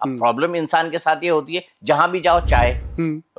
अब प्रॉब्लम इंसान के साथ ये होती है, जहां भी जाओ चाय।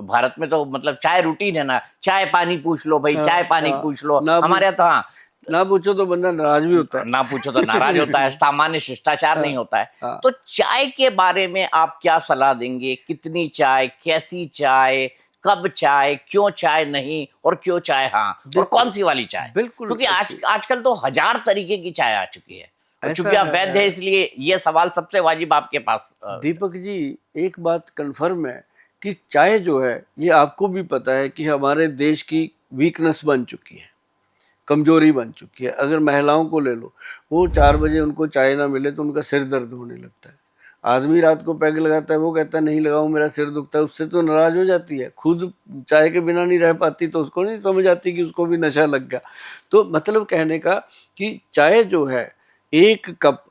भारत में तो मतलब चाय रूटीन है ना, चाय पानी पूछ लो भाई, चाय पानी पूछ लो। हमारे यहाँ तो हाँ, ना पूछो तो बंदा नाराज भी होता है, ना पूछो तो नाराज होता है, सामान्य शिष्टाचार नहीं होता है। तो चाय के बारे में आप क्या सलाह देंगे? कितनी चाय, कैसी चाय, कब चाय, क्यों चाय नहीं और क्यों चाय हाँ, और कौन सी वाली चाय? बिल्कुल, क्योंकि आजकल तो 1000 तरीके की चाय आ चुकी है, और चूंकि आप वैद्य है इसलिए ये सवाल सबसे वाजिब आपके पास। दीपक जी, एक बात कंफर्म है कि चाय जो है, ये आपको भी पता है कि हमारे देश की वीकनेस बन चुकी है, कमजोरी बन चुकी है। अगर महिलाओं को ले लो, वो 4 बजे उनको चाय ना मिले तो उनका सिर दर्द होने लगता है। आदमी रात को पैग लगाता है, वो कहता है नहीं लगाऊं मेरा सिर दुखता है, उससे तो नाराज हो जाती है। खुद चाय के बिना नहीं रह पाती तो उसको नहीं समझ आती कि उसको भी नशा लग गया। तो मतलब कहने का कि चाय जो है, एक कप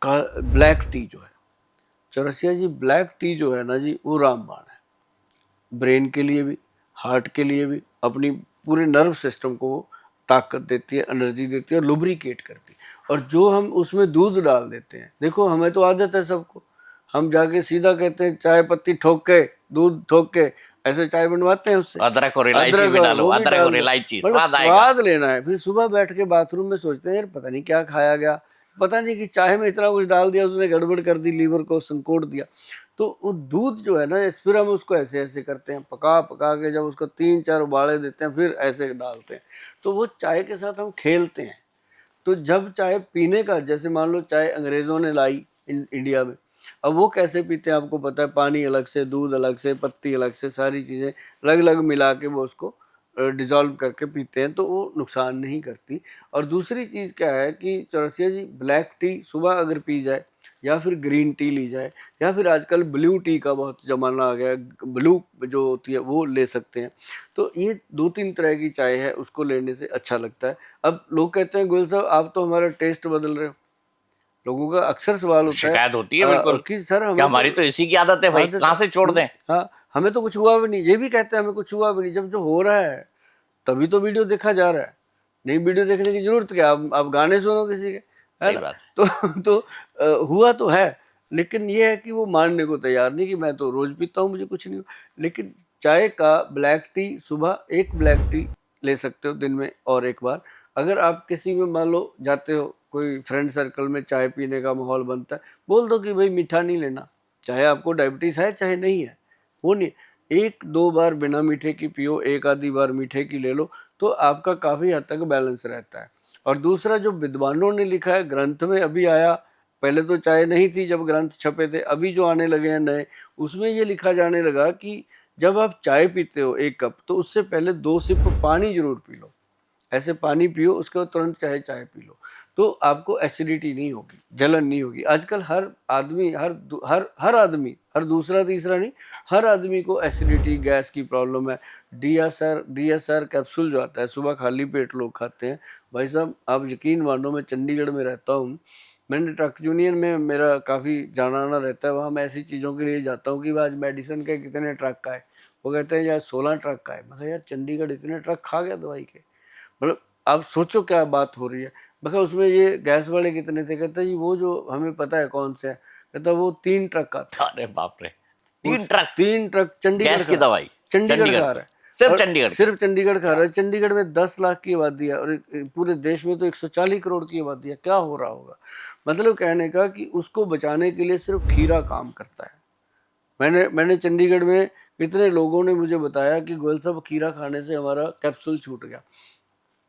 का ब्लैक टी जो है, चौरसिया जी, ब्लैक टी जो है ना जी, वो रामबाण है। ब्रेन के लिए भी, हार्ट के लिए भी, अपनी पूरे नर्व सिस्टम को ताकत देती है, एनर्जी देती है और लुब्रिकेट करती है। और जो हम उसमें दूध डाल देते हैं, देखो हमें तो आदत है सबको, हम जाके सीधा कहते हैं चाय पत्ती ठोक के, दूध ठोक के ऐसे चाय बनवाते हैं उससे। अदरक और इलायची भी डालो, अदरक और इलायची, मतलब स्वाद आएगा। स्वाद लेना है। फिर सुबह बैठ के बाथरूम में सोचते हैं यार पता नहीं क्या खाया गया, पता नहीं कि चाय में इतना कुछ डाल दिया, उसने गड़बड़ कर दी, लीवर को संकोच दिया। तो वो दूध जो है ना, फिर हम उसको ऐसे ऐसे करते हैं, पका पका के जब उसको 3-4 उबाले देते हैं, फिर ऐसे डालते हैं। तो वो चाय के साथ हम खेलते हैं। तो जब चाय पीने का, जैसे मान लो चाय अंग्रेजों ने लाई इंडिया में, अब वो कैसे पीते हैं आपको पता है, पानी अलग से, दूध अलग से, पत्ती अलग से, सारी चीज़ें अलग अलग मिला के वो उसको डिजॉल्व करके पीते हैं, तो वो नुकसान नहीं करती। और दूसरी चीज़ क्या है कि चौरसिया जी, ब्लैक टी सुबह अगर पी जाए, या फिर ग्रीन टी ली जाए, या फिर आजकल ब्लू टी का बहुत ज़माना आ गया, ब्लू जो होती है वो ले सकते हैं। तो ये 2-3 तरह की चाय है, उसको लेने से अच्छा लगता है। अब लोग कहते हैं गोयल साहब आप तो हमारा टेस्ट बदल रहे हो। लोगों का अक्सर सवाल होता है, शिकायत होती है बिल्कुल कि सर हमें क्या हमारी तो इसी की आदत है भाई, कहाँ से छोड़ दें। हाँ, हमें तो कुछ हुआ भी नहीं। ये भी कहते हैं हमें कुछ हुआ भी नहीं, जब जो हो रहा है तभी तो वीडियो देखा जा रहा है। नहीं वीडियो देखने की जरूरत क्या, आप गाने सुनो किसी के, है ना। तो हुआ तो है, लेकिन ये है कि वो मानने को तैयार नहीं कि मैं तो रोज पीता हूँ, मुझे कुछ नहीं। लेकिन चाय का ब्लैक टी, सुबह एक ब्लैक टी ले सकते हो दिन में, और एक बार अगर आप किसी में मान लो जाते हो, कोई फ्रेंड सर्कल में चाय पीने का माहौल बनता है, बोल दो कि भाई मीठा नहीं लेना, चाहे आपको डायबिटीज है चाहे नहीं है, वो नहीं, 1-2 बार बिना मीठे की पियो, एक आधी बार मीठे की ले लो, तो आपका काफ़ी हद तक बैलेंस रहता है। और दूसरा जो विद्वानों ने लिखा है, ग्रंथ में अभी आया, पहले तो चाय नहीं थी जब ग्रंथ छपे थे, अभी जो आने लगे हैं नए, उसमें ये लिखा जाने लगा कि जब आप चाय पीते हो 1 कप, तो उससे पहले 2 सिप पानी जरूर पी लो। ऐसे पानी पियो, उसके बाद तुरंत चाहे चाय पी लो, तो आपको एसिडिटी नहीं होगी, जलन नहीं होगी। आजकल हर आदमी, हर आदमी, हर दूसरा तीसरा नहीं, हर आदमी को एसिडिटी, गैस की प्रॉब्लम है। DSR कैप्सूल जो आता है, सुबह खाली पेट लोग खाते हैं। भाई साहब आप यकीन मानो, मैं चंडीगढ़ में रहता हूँ, मैंने ट्रक यूनियन में मेरा काफ़ी जाना आना रहता है, वहाँ मैं ऐसी चीज़ों के लिए जाता हूँ कि आज मेडिसिन के कितने ट्रक का है, वो कहते हैं यार 16 ट्रक का है। मैं कहा यार चंडीगढ़ इतने ट्रक खा गया दवाई के, मतलब आप सोचो क्या बात हो रही है। बखा उसमें ये गैस वाले कितने थे, कहता जी वो जो हमें पता है कौन से है, कहता वो 3 ट्रक का था। अरे बाप रे, 3 ट्रक चंडीगढ़ गैस की दवाई, चंडीगढ़ खा रहा है, सिर्फ चंडीगढ़ सिर्फ चंडीगढ़ खा रहा है। चंडीगढ़ में 10 लाख की आबादी है, और पूरे देश में तो 140 करोड़ की आबादी है, क्या हो रहा होगा। मतलब कहने का कि उसको बचाने के लिए सिर्फ खीरा काम करता है। मैंने चंडीगढ़ में कितने लोगों ने मुझे बताया कि गोयल साहब खीरा खाने से हमारा कैप्सूल छूट गया।